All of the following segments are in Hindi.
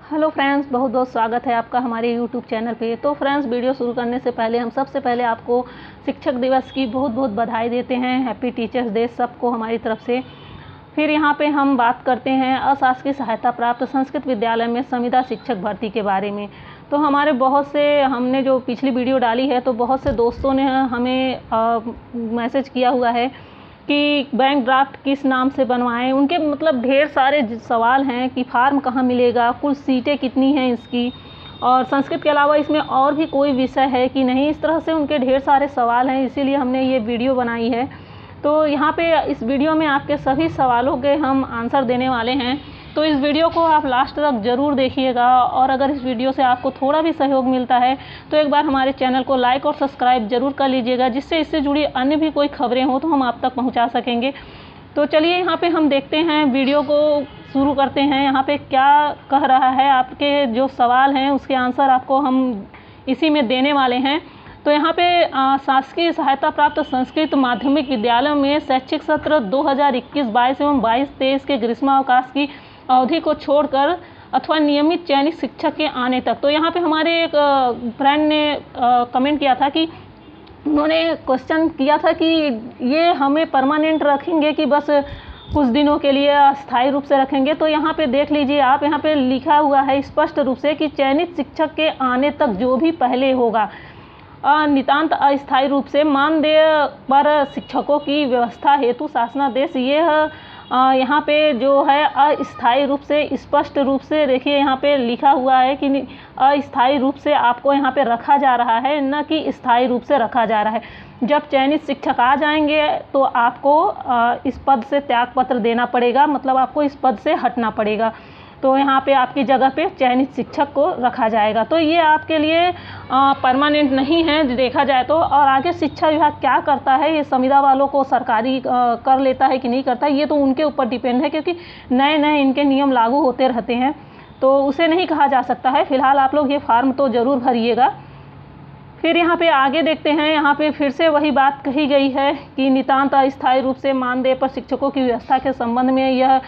हेलो फ्रेंड्स, बहुत बहुत स्वागत है आपका हमारे यूट्यूब चैनल पे। तो फ्रेंड्स, वीडियो शुरू करने से पहले हम सबसे पहले आपको शिक्षक दिवस की बहुत बहुत बधाई देते हैं। हैप्पी टीचर्स डे सबको हमारी तरफ से। फिर यहाँ पे हम बात करते हैं अशासकीय सहायता प्राप्त संस्कृत विद्यालय में संविदा शिक्षक भर्ती के बारे में। तो हमारे बहुत से, हमने जो पिछली वीडियो डाली है तो बहुत से दोस्तों ने हमें मैसेज किया हुआ है कि बैंक ड्राफ्ट किस नाम से बनवाएं। उनके मतलब ढेर सारे सवाल हैं कि फार्म कहाँ मिलेगा, कुल सीटें कितनी हैं इसकी, और संस्कृत के अलावा इसमें और भी कोई विषय है कि नहीं। इस तरह से उनके ढेर सारे सवाल हैं, इसीलिए हमने ये वीडियो बनाई है। तो यहाँ पे इस वीडियो में आपके सभी सवालों के हम आंसर देने वाले हैं। तो इस वीडियो को आप लास्ट तक ज़रूर देखिएगा, और अगर इस वीडियो से आपको थोड़ा भी सहयोग मिलता है तो एक बार हमारे चैनल को लाइक और सब्सक्राइब ज़रूर कर लीजिएगा, जिससे इससे जुड़ी अन्य भी कोई खबरें हो तो हम आप तक पहुंचा सकेंगे। तो चलिए यहाँ पे हम देखते हैं, वीडियो को शुरू करते हैं। यहाँ पे क्या कह रहा है, आपके जो सवाल हैं उसके आंसर आपको हम इसी में देने वाले हैं। तो यहाँ पे शासकीय सहायता प्राप्त संस्कृत माध्यमिक विद्यालय में शैक्षिक सत्र 2021-22 एवं 22-23 के ग्रीष्मावकाश की अवधि को छोड़कर अथवा नियमित चयनित शिक्षक के आने तक। तो यहाँ पे हमारे एक फ्रेंड ने कमेंट किया था कि उन्होंने क्वेश्चन किया था कि ये हमें परमानेंट रखेंगे कि बस कुछ दिनों के लिए अस्थायी रूप से रखेंगे। तो यहाँ पे देख लीजिए आप, यहाँ पे लिखा हुआ है स्पष्ट रूप से कि चयनित शिक्षक के आने तक जो भी पहले होगा नितांत अस्थायी रूप से मानदेय पर शिक्षकों की व्यवस्था हेतु शासनादेश यह यहाँ पे जो है अस्थायी रूप से स्पष्ट रूप से देखिए यहाँ पे लिखा हुआ है कि अस्थायी रूप से आपको यहाँ पे रखा जा रहा है, न कि स्थायी रूप से रखा जा रहा है। जब चयनित शिक्षक आ जाएंगे तो आपको इस पद से त्यागपत्र देना पड़ेगा, मतलब आपको इस पद से हटना पड़ेगा। तो यहाँ पे आपकी जगह पे चयनित शिक्षक को रखा जाएगा। तो ये आपके लिए परमानेंट नहीं है देखा जाए तो। और आगे शिक्षा विभाग क्या करता है, ये संविदा वालों को सरकारी कर लेता है कि नहीं करता, ये तो उनके ऊपर डिपेंड है, क्योंकि नए नए इनके नियम लागू होते रहते हैं, तो उसे नहीं कहा जा सकता है। फिलहाल आप लोग ये फार्म तो ज़रूर भरिएगा। फिर यहाँ पे आगे देखते हैं, यहाँ पे फिर से वही बात कही गई है कि नितांत अस्थायी रूप से मानदेय पर शिक्षकों की व्यवस्था के संबंध में यह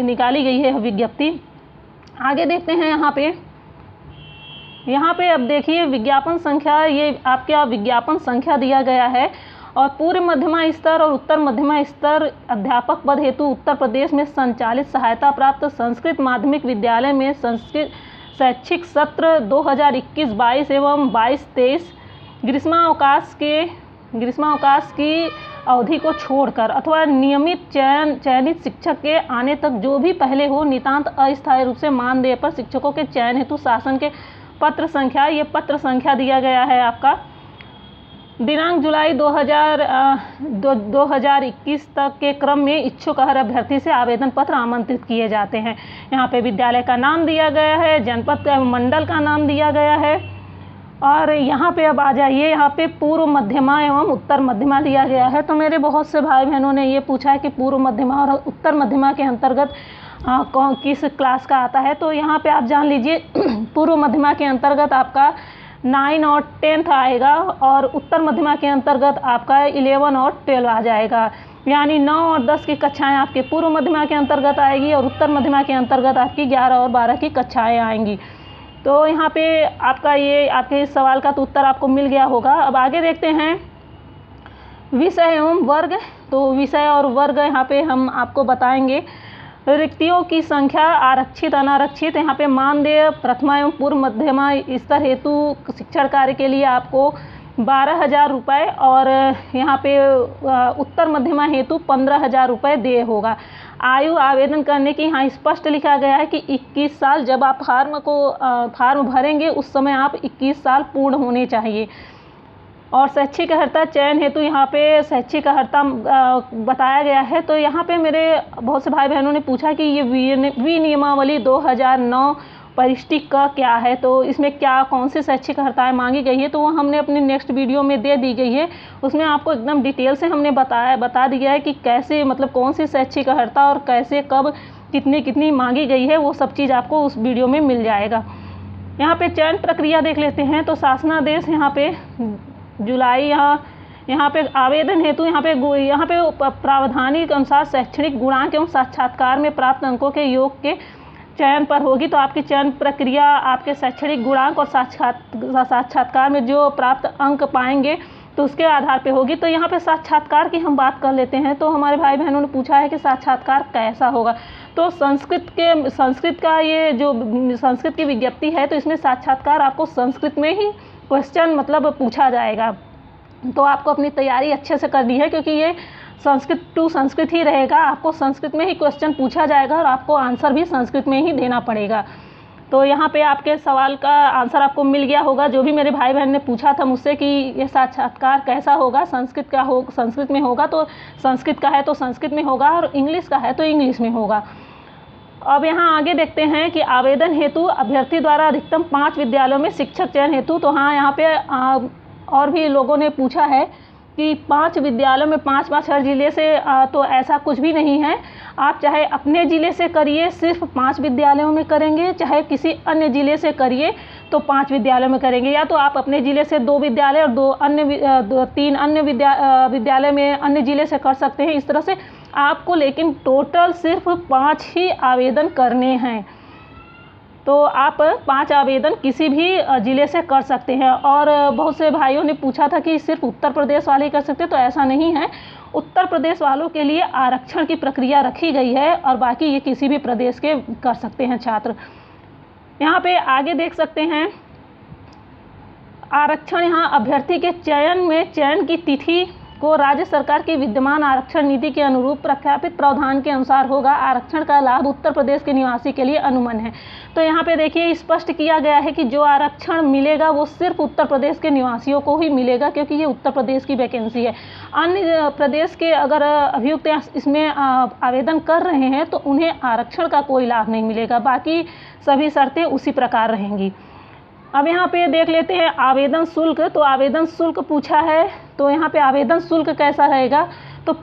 निकाली गई है विज्ञप्ति। आगे देखते हैं यहाँ पे अब देखिए विज्ञापन संख्या, ये आपका विज्ञापन संख्या दिया गया है। और पूर्व मध्यमा स्तर और उत्तर मध्यमा स्तर अध्यापक पद हेतु उत्तर प्रदेश में संचालित सहायता प्राप्त संस्कृत माध्यमिक विद्यालय में संस्कृत शैक्षिक सत्र 2021-22 एवं 22-23 ग्रीष्मावकाश की अवधि को छोड़कर अथवा नियमित चयनित शिक्षक के आने तक जो भी पहले हो नितांत अस्थायी रूप से मानदेय पर शिक्षकों के चयन हेतु शासन के पत्र संख्या, ये पत्र संख्या दिया गया है आपका। दिनांक जुलाई 2021 तक के क्रम में इच्छुक हर अभ्यर्थी से आवेदन पत्र आमंत्रित किए जाते हैं। यहाँ पे विद्यालय का नाम दिया गया है, जनपद का मंडल का नाम दिया गया है, और यहाँ पे अब आ जाइए, यहाँ पे पूर्व मध्यमा एवं उत्तर मध्यमा दिया गया है। तो मेरे बहुत से भाई बहनों ने ये पूछा है कि पूर्व मध्यमा और उत्तर मध्यमा के अंतर्गत किस क्लास का आता है। तो यहाँ पे आप जान लीजिए पूर्व मध्यमा के अंतर्गत आपका 9 और 10th आएगा, और उत्तर मध्यमा के अंतर्गत आपका 11 और 12 आ जाएगा। यानी 9 और 10 की कक्षाएँ आपके पूर्व मध्यमा के अंतर्गत आएगी, और उत्तर मध्यमा के अंतर्गत आपकी 11 और 12 की कक्षाएँ आएंगी। तो यहाँ पे आपका ये आपके इस सवाल का तो उत्तर आपको मिल गया होगा। अब आगे देखते हैं विषय एवं वर्ग। तो विषय और वर्ग यहाँ पे हम आपको बताएंगे। रिक्तियों की संख्या आरक्षित अनारक्षित, यहाँ पे मानदेय प्रथमा एवं पूर्व मध्यमा स्तर हेतु शिक्षण कार्य के लिए आपको 12,000 रुपये, और यहाँ पे उत्तर मध्यमा हेतु 15,000 रुपये देय होगा। आयु आवेदन करने की यहाँ स्पष्ट लिखा गया है कि 21 साल, जब आप फार्म भरेंगे उस समय आप 21 साल पूर्ण होने चाहिए। और शैक्षिक अर्हता चयन हेतु यहाँ पे शैक्षिक अर्हता बताया गया है। तो यहाँ पे मेरे बहुत से भाई बहनों ने पूछा कि ये विनियमावली 2009 परिष्टिक का क्या है, तो इसमें क्या कौन सी शैक्षिक अर्हताएँ मांगी गई है, तो वो हमने अपने नेक्स्ट वीडियो में दे दी गई है। उसमें आपको एकदम डिटेल से हमने बता दिया है कि कैसे, मतलब कौन सी शैक्षिक अर्हता और कैसे कब कितनी मांगी गई है, वो सब चीज़ आपको उस वीडियो में मिल जाएगा। यहाँ पे चयन प्रक्रिया देख लेते हैं। तो शासनादेश यहाँ पे जुलाई, यहाँ पे आवेदन हेतु यहाँ पे प्रावधानिक अनुसार शैक्षणिक गुणांक एवं साक्षात्कार में प्राप्त अंकों के योग के चयन पर होगी, तो आपकी चयन प्रक्रिया आपके शैक्षणिक गुणांक और साक्षात्कार में जो प्राप्त अंक पाएंगे तो उसके आधार पे होगी। तो यहाँ पे साक्षात्कार की हम बात कर लेते हैं। तो हमारे भाई बहनों ने पूछा है कि साक्षात्कार कैसा होगा। तो संस्कृत का ये जो संस्कृत की विज्ञप्ति है, तो इसमें साक्षात्कार आपको संस्कृत में ही क्वेश्चन मतलब पूछा जाएगा। तो आपको अपनी तैयारी अच्छे से करनी है, क्योंकि ये संस्कृत टू संस्कृत ही रहेगा। आपको संस्कृत में ही क्वेश्चन पूछा जाएगा और आपको आंसर भी संस्कृत में ही देना पड़ेगा। तो यहाँ पे आपके सवाल का आंसर आपको मिल गया होगा। जो भी मेरे भाई बहन ने पूछा था मुझसे कि ये साक्षात्कार कैसा होगा, संस्कृत में होगा तो संस्कृत का है तो संस्कृत में होगा, और इंग्लिश का है तो इंग्लिश में होगा। अब यहाँ आगे देखते हैं कि आवेदन हेतु अभ्यर्थी द्वारा अधिकतम 5 विद्यालयों में शिक्षक चयन हेतु। तो हाँ, यहाँ पे और भी लोगों ने पूछा है कि 5 विद्यालयों में 5 हर ज़िले से, तो ऐसा कुछ भी नहीं है। आप चाहे अपने ज़िले से करिए सिर्फ 5 विद्यालयों में करेंगे, चाहे किसी अन्य ज़िले से करिए तो 5 विद्यालयों में करेंगे, या तो आप अपने ज़िले से 2 विद्यालय और 3 अन्य विद्यालय में अन्य ज़िले से कर सकते हैं। इस तरह से आपको लेकिन टोटल सिर्फ 5 ही आवेदन करने हैं। तो आप 5 आवेदन किसी भी ज़िले से कर सकते हैं। और बहुत से भाइयों ने पूछा था कि सिर्फ उत्तर प्रदेश वाले ही कर सकते हैं, तो ऐसा नहीं है। उत्तर प्रदेश वालों के लिए आरक्षण की प्रक्रिया रखी गई है, और बाकी ये किसी भी प्रदेश के कर सकते हैं छात्र। यहाँ पे आगे देख सकते हैं आरक्षण। यहाँ अभ्यर्थी के चयन की तिथि को राज्य सरकार की विद्यमान आरक्षण नीति के अनुरूप प्रख्यापित प्रावधान के अनुसार होगा। आरक्षण का लाभ उत्तर प्रदेश के निवासी के लिए अनुमन है। तो यहाँ पे देखिए स्पष्ट किया गया है कि जो आरक्षण मिलेगा वो सिर्फ उत्तर प्रदेश के निवासियों को ही मिलेगा, क्योंकि ये उत्तर प्रदेश की वैकेंसी है। अन्य प्रदेश के अगर अभियुक्त इसमें आवेदन कर रहे हैं तो उन्हें आरक्षण का कोई लाभ नहीं मिलेगा, बाकी सभी शर्तें उसी प्रकार रहेंगी। अब यहाँ पे देख लेते हैं आवेदन शुल्क। तो आवेदन शुल्क पूछा है, तो यहाँ पे आवेदन शुल्क कैसा रहेगा। तो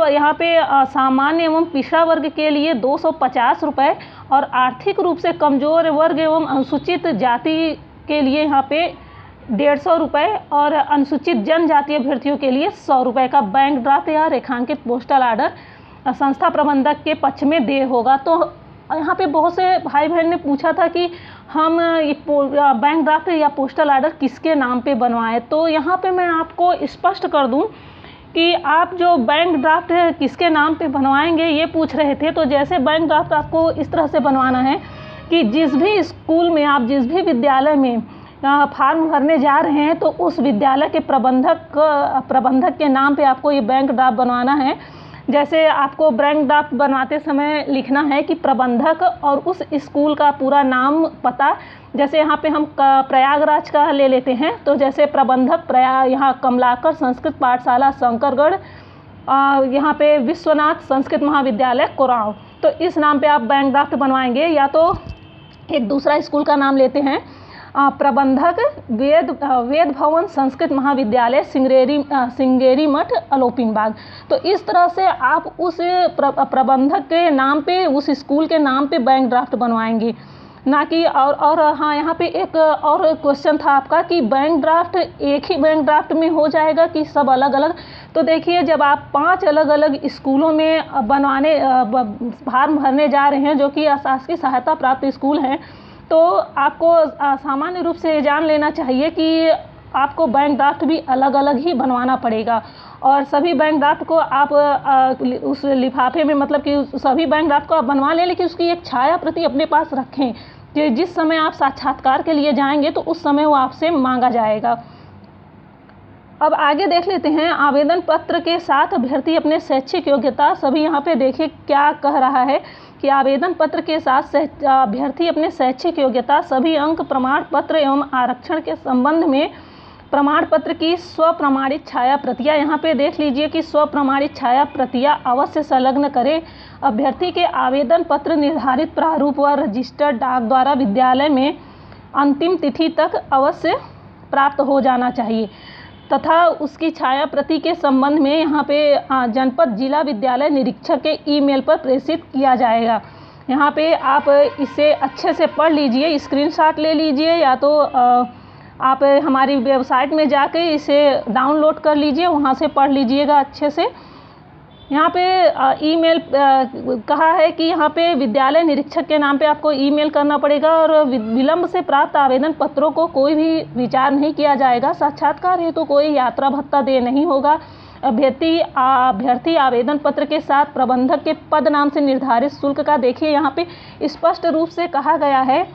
यहाँ पे सामान्य एवं पिछड़ा वर्ग के लिए 250 रुपये, और आर्थिक रूप से कमज़ोर वर्ग एवं अनुसूचित जाति के लिए यहाँ पे 150 रुपये, और अनुसूचित जनजातीय अभ्यर्थियों के लिए 100 रुपये का बैंक ड्राफ्ट या रेखांकित पोस्टल आर्डर संस्था प्रबंधक के पक्ष में देय होगा। तो यहाँ पे बहुत से भाई बहन ने पूछा था कि हम ये बैंक ड्राफ्ट या पोस्टल आर्डर किसके नाम पे बनवाएं। तो यहाँ पे मैं आपको स्पष्ट कर दूं कि आप जो बैंक ड्राफ्ट किसके नाम पे बनवाएंगे ये पूछ रहे थे। तो जैसे बैंक ड्राफ्ट आपको इस तरह से बनवाना है कि जिस भी स्कूल में आप जिस भी विद्यालय में फार्म भरने जा रहे हैं, तो उस विद्यालय के प्रबंधक के नाम पे आपको ये बैंक ड्राफ्ट बनवाना है। जैसे आपको बैंक ड्राफ्ट बनवाते समय लिखना है कि प्रबंधक और उस स्कूल का पूरा नाम, पता। जैसे यहाँ पे हम प्रयागराज का ले लेते हैं, तो जैसे प्रबंधक यहाँ कमलाकर संस्कृत पाठशाला शंकरगढ़, यहाँ पे विश्वनाथ संस्कृत महाविद्यालय कोरांव, तो इस नाम पे आप बैंक ड्राफ्ट बनवाएंगे। या तो एक दूसरा स्कूल का नाम लेते हैं, प्रबंधक वेद भवन संस्कृत महाविद्यालय सिंगेरी मठ अलोपिन बाग। तो इस तरह से आप उस प्रबंधक के नाम पे, उस स्कूल के नाम पे बैंक ड्राफ्ट बनवाएंगे, ना कि और हाँ, यहाँ पे एक और क्वेश्चन था आपका कि बैंक ड्राफ्ट एक ही बैंक ड्राफ्ट में हो जाएगा कि सब अलग अलग। तो देखिए, जब आप 5 अलग अलग स्कूलों में फार्म भरने जा रहे हैं जो कि शासकीय सहायता प्राप्त स्कूल हैं, तो आपको सामान्य रूप से जान लेना चाहिए कि आपको बैंक ड्राफ्ट भी अलग अलग ही बनवाना पड़ेगा। और सभी बैंक ड्राफ्ट को आप उस लिफाफे में, मतलब कि सभी बैंक ड्राफ्ट को आप बनवा लें, लेकिन उसकी एक छाया प्रति अपने पास रखें कि जिस समय आप साक्षात्कार के लिए जाएंगे तो उस समय वो आपसे मांगा जाएगा। अब आगे देख लेते हैं आवेदन पत्र के साथ अभ्यर्थी अपने शैक्षिक योग्यता। सभी यहाँ पे देखिए क्या कह रहा है कि आवेदन पत्र के साथ अभ्यर्थी अपने शैक्षिक योग्यता, सभी अंक, प्रमाण पत्र एवं आरक्षण के संबंध में प्रमाण पत्र की स्वप्रमाणित छाया प्रतियां, यहाँ पे देख लीजिए कि स्वप्रमाणित छाया प्रतियां अवश्य संलग्न करें। अभ्यर्थी के आवेदन पत्र निर्धारित प्रारूप व रजिस्टर्ड डाक द्वारा विद्यालय में अंतिम तिथि तक अवश्य प्राप्त हो जाना चाहिए, तथा उसकी छाया प्रति के संबंध में यहाँ पे जनपद जिला विद्यालय निरीक्षक के ईमेल पर प्रेषित किया जाएगा। यहाँ पे आप इसे अच्छे से पढ़ लीजिए, स्क्रीनशॉट ले लीजिए, या तो आप हमारी वेबसाइट में जाके इसे डाउनलोड कर लीजिए, वहाँ से पढ़ लीजिएगा अच्छे से। यहाँ पे ईमेल कहा है कि यहाँ पे विद्यालय निरीक्षक के नाम पे आपको ईमेल करना पड़ेगा और विलंब से प्राप्त आवेदन पत्रों को कोई भी विचार नहीं किया जाएगा। साक्षात्कार हेतु तो कोई यात्रा भत्ता देय नहीं होगा। अभ्यर्थी आवेदन पत्र के साथ प्रबंधक के पद नाम से निर्धारित शुल्क का, देखिए यहाँ पे स्पष्ट रूप से कहा गया है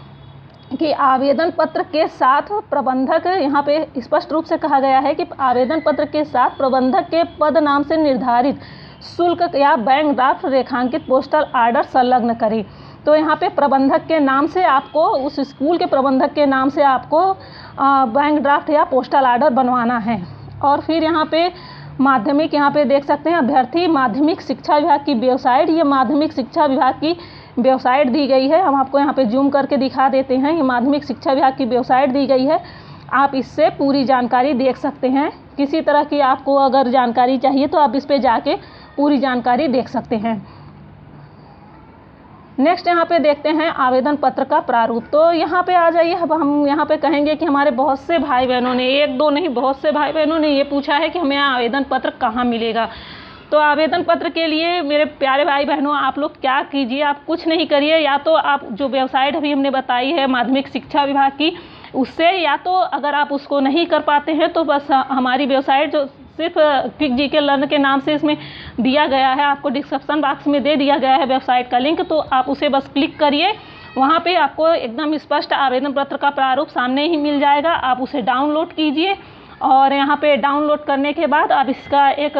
कि आवेदन पत्र के साथ प्रबंधक, यहाँ पे स्पष्ट रूप से कहा गया है कि आवेदन पत्र के साथ प्रबंधक के पद नाम से निर्धारित शुल्क या बैंक ड्राफ्ट रेखांकित पोस्टल आर्डर संलग्न करें। तो यहाँ पे प्रबंधक के नाम से आपको, उस स्कूल के प्रबंधक के नाम से आपको बैंक ड्राफ्ट या पोस्टल आर्डर बनवाना है। और फिर यहाँ पे माध्यमिक, यहाँ पे देख सकते हैं अभ्यर्थी माध्यमिक शिक्षा विभाग की वेबसाइट, ये माध्यमिक शिक्षा विभाग की वेबसाइट दी गई है। हम आपको यहाँ पे जूम करके दिखा देते हैं। ये माध्यमिक शिक्षा विभाग की वेबसाइट दी गई है, आप इससे पूरी जानकारी देख सकते हैं। किसी तरह की आपको अगर जानकारी चाहिए तो आप इस पे जाके पूरी जानकारी देख सकते हैं। नेक्स्ट यहाँ पे देखते हैं आवेदन पत्र का प्रारूप। तो यहाँ पे आ जाइए। अब हम यहाँ पे कहेंगे कि हमारे बहुत से भाई बहनों ने, एक दो नहीं बहुत से भाई बहनों ने ये पूछा है कि हमें आवेदन पत्र कहाँ मिलेगा। तो आवेदन पत्र के लिए मेरे प्यारे भाई बहनों, आप लोग क्या कीजिए, आप कुछ नहीं करिए। या तो आप जो वेबसाइट अभी हमने बताई है माध्यमिक शिक्षा विभाग की, उससे, या तो अगर आप उसको नहीं कर पाते हैं तो बस हमारी वेबसाइट जो सिर्फ क्विक जीके लर्न के नाम से इसमें दिया गया है, आपको डिस्क्रिप्शन बॉक्स में दे दिया गया है वेबसाइट का लिंक, तो आप उसे बस क्लिक करिए। वहाँ पे आपको एकदम स्पष्ट आवेदन पत्र का प्रारूप सामने ही मिल जाएगा। आप उसे डाउनलोड कीजिए और यहाँ पे डाउनलोड करने के बाद आप इसका एक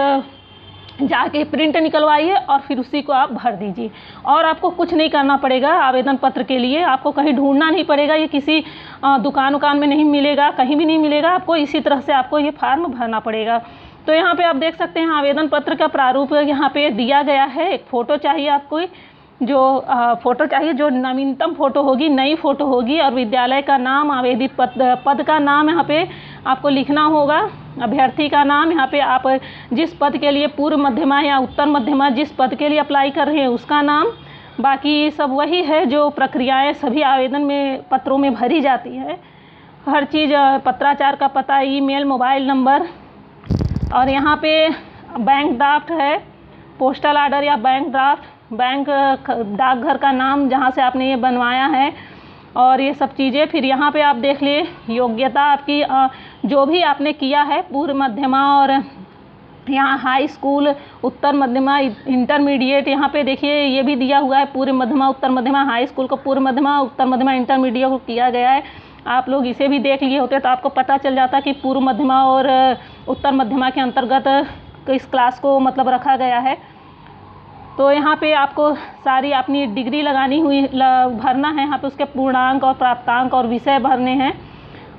जाके प्रिंट निकलवाइए और फिर उसी को आप भर दीजिए। और आपको कुछ नहीं करना पड़ेगा आवेदन पत्र के लिए, आपको कहीं ढूंढना नहीं पड़ेगा। ये किसी दुकान में नहीं मिलेगा, कहीं भी नहीं मिलेगा आपको। इसी तरह से आपको ये फॉर्म भरना पड़ेगा। तो यहाँ पे आप देख सकते हैं आवेदन पत्र का प्रारूप यहाँ पे दिया गया है। एक फ़ोटो चाहिए आपको, जो फ़ोटो चाहिए, जो नवीनतम फ़ोटो होगी, नई फ़ोटो होगी, और विद्यालय का नाम, आवेदित पद का नाम यहाँ पे आपको लिखना होगा, अभ्यर्थी का नाम, यहाँ पे आप जिस पद के लिए पूर्व मध्यमा या उत्तर मध्यमा जिस पद के लिए अप्लाई कर रहे हैं उसका नाम। बाकी सब वही है जो प्रक्रियाएं सभी आवेदन में पत्रों में भरी जाती है। हर चीज़, पत्राचार का पता, ईमेल, मोबाइल नंबर, और यहाँ पे बैंक ड्राफ्ट है, पोस्टल आर्डर या बैंक ड्राफ्ट, बैंक डाकघर का नाम जहाँ से आपने ये बनवाया है, और ये सब चीज़ें। फिर यहाँ पे आप देख लिए योग्यता आपकी, जो भी आपने किया है, पूर्व मध्यमा और यहाँ हाई स्कूल, उत्तर मध्यमा, इंटरमीडिएट, यहाँ पे देखिए ये भी दिया हुआ है, पूर्व मध्यमा, उत्तर मध्यमा, हाई स्कूल को पूर्व मध्यमा, उत्तर मध्यमा, इंटरमीडिएट को किया गया है। आप लोग इसे भी देख लिए होते तो आपको पता चल जाता कि पूर्व मध्यमा और उत्तर मध्यमा के अंतर्गत किस क्लास को मतलब रखा गया है। तो यहाँ पे आपको सारी अपनी डिग्री लगानी हुई भरना है, यहाँ पे उसके पूर्णांक और प्राप्तांक और विषय भरने हैं।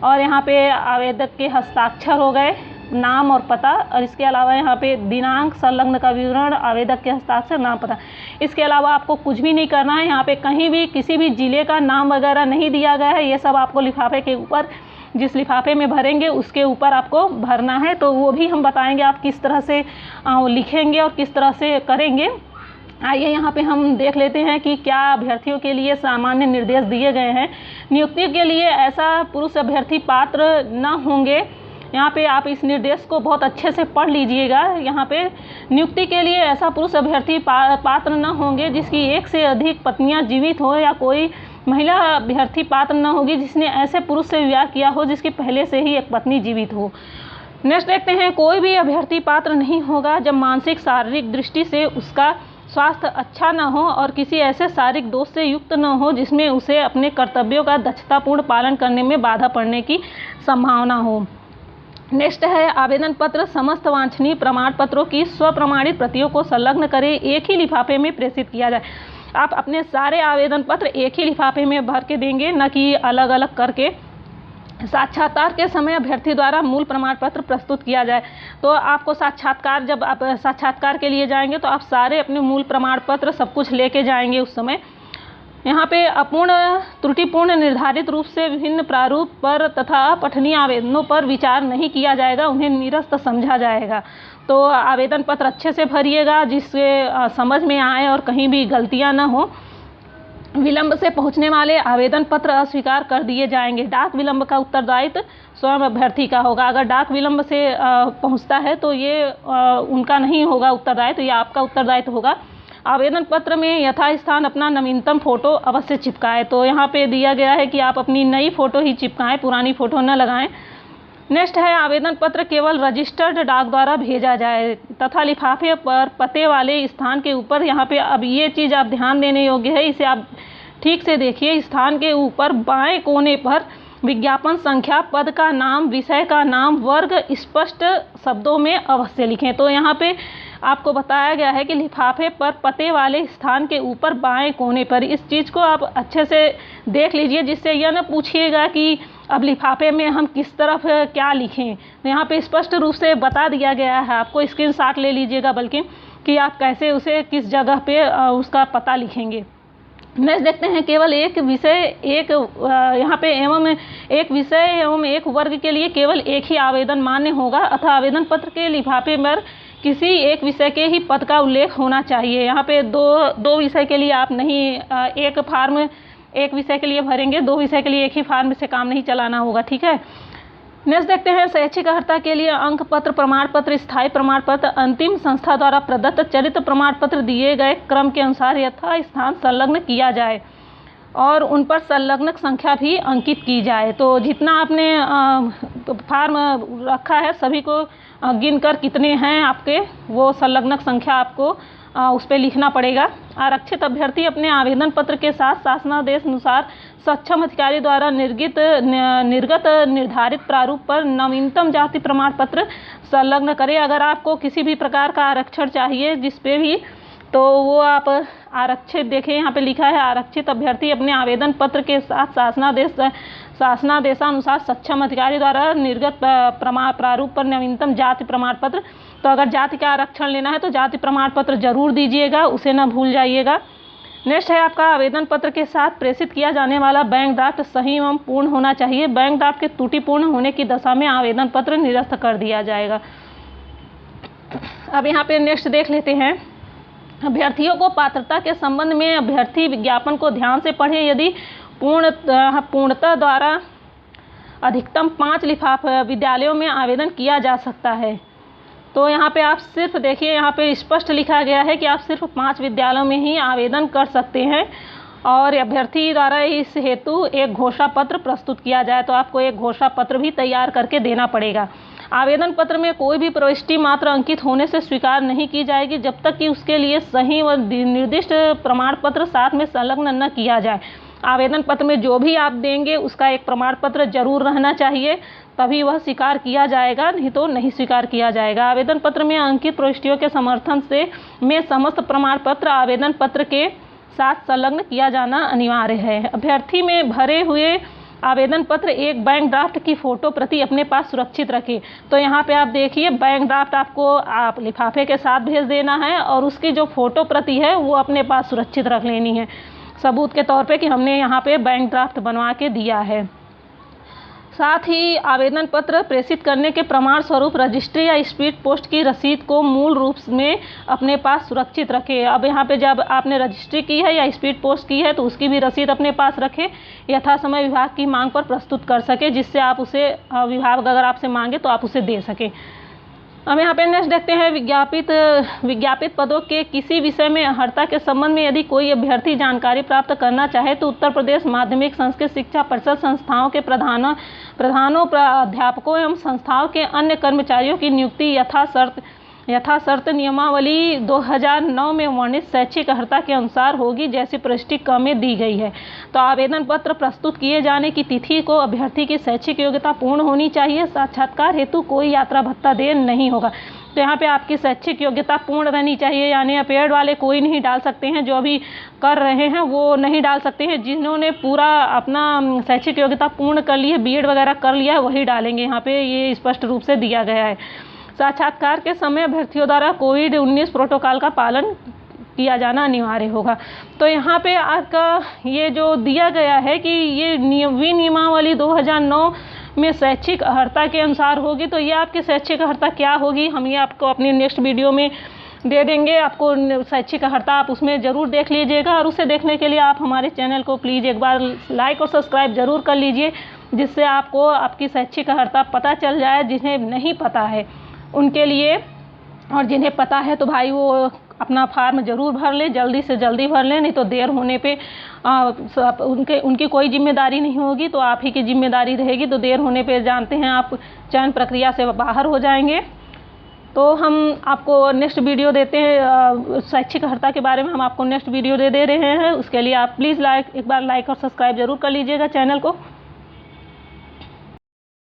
और यहाँ पे आवेदक के हस्ताक्षर हो गए, नाम और पता, और इसके अलावा यहाँ पे दिनांक, संलग्न का विवरण, आवेदक के हस्ताक्षर, नाम, पता। इसके अलावा आपको कुछ भी नहीं करना है। यहाँ पे कहीं भी किसी भी ज़िले का नाम वगैरह नहीं दिया गया है। ये सब आपको लिफाफे के ऊपर, जिस लिफाफे में भरेंगे उसके ऊपर आपको भरना है। तो वो भी हम बताएंगे आप किस तरह से लिखेंगे और किस तरह से करेंगे। आइए यहाँ पे हम देख लेते हैं कि क्या अभ्यर्थियों के लिए सामान्य निर्देश दिए गए हैं। नियुक्ति के लिए ऐसा पुरुष अभ्यर्थी पात्र न होंगे। यहाँ पे आप इस निर्देश को बहुत अच्छे से पढ़ लीजिएगा। यहाँ पे नियुक्ति के लिए ऐसा पुरुष अभ्यर्थी पात्र न होंगे जिसकी एक से अधिक पत्नियाँ जीवित हो, या कोई महिला अभ्यर्थी पात्र न होगी जिसने ऐसे पुरुष से विवाह किया हो जिसकी पहले से ही एक पत्नी जीवित हो। नेक्स्ट देखते हैं, कोई भी अभ्यर्थी पात्र नहीं होगा जब मानसिक शारीरिक दृष्टि से उसका स्वास्थ्य अच्छा न हो और किसी ऐसे शारीरिक दोष से युक्त न हो जिसमें उसे अपने कर्तव्यों का दक्षतापूर्ण पालन करने में बाधा पड़ने की संभावना हो। नेक्स्ट है, आवेदन पत्र समस्त वांछनीय प्रमाण पत्रों की स्वप्रमाणित प्रतियों को संलग्न करें, एक ही लिफाफे में प्रेषित किया जाए। आप अपने सारे आवेदन पत्र एक ही लिफाफे में भर के देंगे, न कि अलग अलग करके। साक्षात्कार के समय अभ्यर्थी द्वारा मूल प्रमाण पत्र प्रस्तुत किया जाए। तो आपको साक्षात्कार, जब आप साक्षात्कार के लिए जाएंगे तो आप सारे अपने मूल प्रमाण पत्र सब कुछ लेके जाएंगे उस समय। यहाँ पे अपूर्ण, त्रुटिपूर्ण, निर्धारित रूप से विभिन्न प्रारूप पर तथा पठनीय आवेदनों पर विचार नहीं किया जाएगा, उन्हें निरस्त समझा जाएगा। तो आवेदन पत्र अच्छे से भरिएगा जिससे समझ में आए और कहीं भी गलतियाँ ना हो। विलंब से पहुंचने वाले आवेदन पत्र अस्वीकार कर दिए जाएंगे। डाक विलंब का उत्तरदायित्व स्वयं अभ्यर्थी का होगा। अगर डाक विलंब से पहुंचता है तो ये उनका नहीं होगा उत्तरदायित्व, ये आपका उत्तरदायित्व होगा। आवेदन पत्र में यथास्थान अपना नवीनतम फ़ोटो अवश्य चिपकाएं। तो यहाँ पे दिया गया है कि आप अपनी नई फ़ोटो ही चिपकाएं, पुरानी फ़ोटो न लगाएं। नेक्स्ट है, आवेदन पत्र केवल रजिस्टर्ड डाक द्वारा भेजा जाए तथा लिफाफे पर पते वाले स्थान के ऊपर, यहाँ पे अब ये चीज़ आप ध्यान देने योग्य है, इसे आप ठीक से देखिए, स्थान के ऊपर बाएं कोने पर विज्ञापन संख्या, पद का नाम, विषय का नाम, वर्ग स्पष्ट शब्दों में अवश्य लिखें। तो यहाँ पे आपको बताया गया है कि लिफाफे पर पते वाले स्थान के ऊपर बाएं कोने पर, इस चीज़ को आप अच्छे से देख लीजिए, जिससे यह न पूछिएगा कि अब लिफाफे में हम किस तरफ क्या लिखें। तो यहाँ पे स्पष्ट रूप से बता दिया गया है, आपको स्क्रीनशॉट ले लीजिएगा बल्कि, कि आप कैसे उसे किस जगह पे उसका पता लिखेंगे। नेक्स्ट देखते हैं, केवल एक विषय एक यहाँ पे एवं एक विषय एवं एक वर्ग के लिए केवल एक ही आवेदन मान्य होगा अथवा आवेदन पत्र के लिफाफे पर किसी एक विषय के ही पद का उल्लेख होना चाहिए। यहाँ पे दो विषय के लिए आप नहीं, एक फार्म एक विषय के लिए भरेंगे, 2 विषय के लिए एक ही फार्म से काम नहीं चलाना होगा, ठीक है। नेक्स्ट देखते हैं, शैक्षिक अर्हता के लिए अंक पत्र, प्रमाण पत्र, स्थायी प्रमाण पत्र, अंतिम संस्था द्वारा प्रदत्त चरित्र प्रमाण पत्र दिए गए क्रम के अनुसार यथा स्थान संलग्न किया जाए और उन पर संलग्नक संख्या भी अंकित की जाए। तो जितना आपने फार्म रखा है सभी को गिनकर कितने हैं आपके, वो संलग्नक संख्या आपको उस पर लिखना पड़ेगा। आरक्षित अभ्यर्थी अपने आवेदन पत्र के साथ शासनादेश अनुसार सक्षम अधिकारी द्वारा निर्गत निर्धारित प्रारूप पर नवीनतम जाति प्रमाण पत्र संलग्न करें। अगर आपको किसी भी प्रकार का आरक्षण चाहिए जिस पे भी, तो वो आप आरक्षित देखें, यहाँ पे लिखा है आरक्षित अभ्यर्थी अपने आवेदन पत्र के साथ शासनादेशानुसार सक्षम अधिकारी द्वारा निर्गत प्रारूप पर नवीनतम जाति प्रमाण पत्र। तो अगर जाति का आरक्षण लेना है तो जाति प्रमाण पत्र जरूर दीजिएगा, उसे ना भूल जाइएगा। नेक्स्ट है, आपका आवेदन पत्र के साथ प्रेषित किया जाने वाला बैंक ड्राफ्ट सही एवं पूर्ण होना चाहिए। बैंक ड्राफ्ट के त्रुटिपूर्ण होने की दशा में आवेदन पत्र निरस्त कर दिया जाएगा। अब यहाँ पे नेक्स्ट देख लेते हैं, अभ्यर्थियों को पात्रता के संबंध में अभ्यर्थी विज्ञापन को ध्यान से पढ़ें। यदि पूर्णतः द्वारा अधिकतम 5 लिफाफे विद्यालयों में आवेदन किया जा सकता है। तो यहाँ पे आप सिर्फ देखिए, यहाँ पे स्पष्ट लिखा गया है कि आप सिर्फ 5 विद्यालयों में ही आवेदन कर सकते हैं और अभ्यर्थी द्वारा इस हेतु एक घोषणा पत्र प्रस्तुत किया जाए। तो आपको एक घोषणा पत्र भी तैयार करके देना पड़ेगा। आवेदन पत्र में कोई भी प्रविष्टि मात्र अंकित होने से स्वीकार नहीं की जाएगी जब तक कि उसके लिए सही व निर्दिष्ट प्रमाण पत्र साथ में संलग्न न किया जाए। आवेदन पत्र में जो भी आप देंगे उसका एक प्रमाण पत्र जरूर रहना चाहिए, तभी वह स्वीकार किया जाएगा, नहीं तो नहीं स्वीकार किया जाएगा। आवेदन पत्र में अंकित प्रविष्टियों के समर्थन से में समस्त प्रमाण पत्र आवेदन पत्र के साथ संलग्न किया जाना अनिवार्य है। अभ्यर्थी में भरे हुए आवेदन पत्र एक बैंक ड्राफ्ट की फ़ोटो प्रति अपने पास सुरक्षित रखें। तो यहाँ पे आप देखिए, बैंक ड्राफ्ट आपको आप लिफाफे के साथ भेज देना है और उसकी जो फ़ोटो प्रति है वो अपने पास सुरक्षित रख लेनी है, सबूत के तौर पे कि हमने यहाँ पे बैंक ड्राफ्ट बनवा के दिया है। साथ ही आवेदन पत्र प्रेषित करने के प्रमाण स्वरूप रजिस्ट्री या स्पीड पोस्ट की रसीद को मूल रूप में अपने पास सुरक्षित रखें। अब यहाँ पे जब आपने रजिस्ट्री की है या स्पीड पोस्ट की है तो उसकी भी रसीद अपने पास रखें, यथा समय विभाग की मांग पर प्रस्तुत कर सके, जिससे आप उसे विभाग अगर आपसे मांगे तो आप उसे दे सकें। अब यहाँ पे नेक्स्ट देखते हैं, विज्ञापित पदों के किसी विषय में अर्हता के संबंध में यदि कोई अभ्यर्थी जानकारी प्राप्त करना चाहे तो उत्तर प्रदेश माध्यमिक संस्कृत शिक्षा परिषद संस्थाओं के प्रधानों, अध्यापकों एवं संस्थाओं के अन्य कर्मचारियों की नियुक्ति यथाशर्त नियमावली 2009 में वर्णित शैक्षिक अर्हता के अनुसार होगी, जैसी प्रविष्टि क में दी गई है। तो आवेदन पत्र प्रस्तुत किए जाने की तिथि को अभ्यर्थी की शैक्षिक योग्यता पूर्ण होनी चाहिए। साक्षात्कार हेतु कोई यात्रा भत्ता देय नहीं होगा। तो यहाँ पे आपकी शैक्षिक योग्यता पूर्ण रहनी चाहिए, यानी अपेड वाले कोई नहीं डाल सकते हैं, जो अभी कर रहे हैं वो नहीं डाल सकते हैं। जिन्होंने पूरा अपना शैक्षिक योग्यता पूर्ण कर ली है, बीएड वगैरह कर लिया है, वही डालेंगे। यहाँ पे ये स्पष्ट रूप से दिया गया है। साक्षात्कार के समय अभ्यर्थियों द्वारा कोविड-19 प्रोटोकॉल का पालन किया जाना अनिवार्य होगा। तो यहाँ पे आपका ये जो दिया गया है कि ये विनियमावली 2009 में शैक्षिक अर्हता के अनुसार होगी, तो ये आपकी शैक्षिक अर्हता क्या होगी हम ये आपको अपनी नेक्स्ट वीडियो में दे देंगे आपको शैक्षिक अर्हता, आप उसमें ज़रूर देख लीजिएगा। और उसे देखने के लिए आप हमारे चैनल को प्लीज़ एक बार लाइक और सब्सक्राइब ज़रूर कर लीजिए, जिससे आपको आपकी शैक्षिक अर्हता पता चल जाए, जिन्हें नहीं पता है उनके लिए। और जिन्हें पता है तो भाई वो अपना फार्म ज़रूर भर लें, जल्दी से जल्दी भर लें, नहीं तो देर होने पे उनकी कोई जिम्मेदारी नहीं होगी, तो आप ही की जिम्मेदारी रहेगी। तो देर होने पे जानते हैं आप चयन प्रक्रिया से बाहर हो जाएंगे। तो हम आपको नेक्स्ट वीडियो देते हैं, शैक्षिक अर्हता के बारे में हम आपको नेक्स्ट वीडियो दे रहे हैं। उसके लिए आप प्लीज़ एक बार लाइक और सब्सक्राइब ज़रूर कर लीजिएगा चैनल को।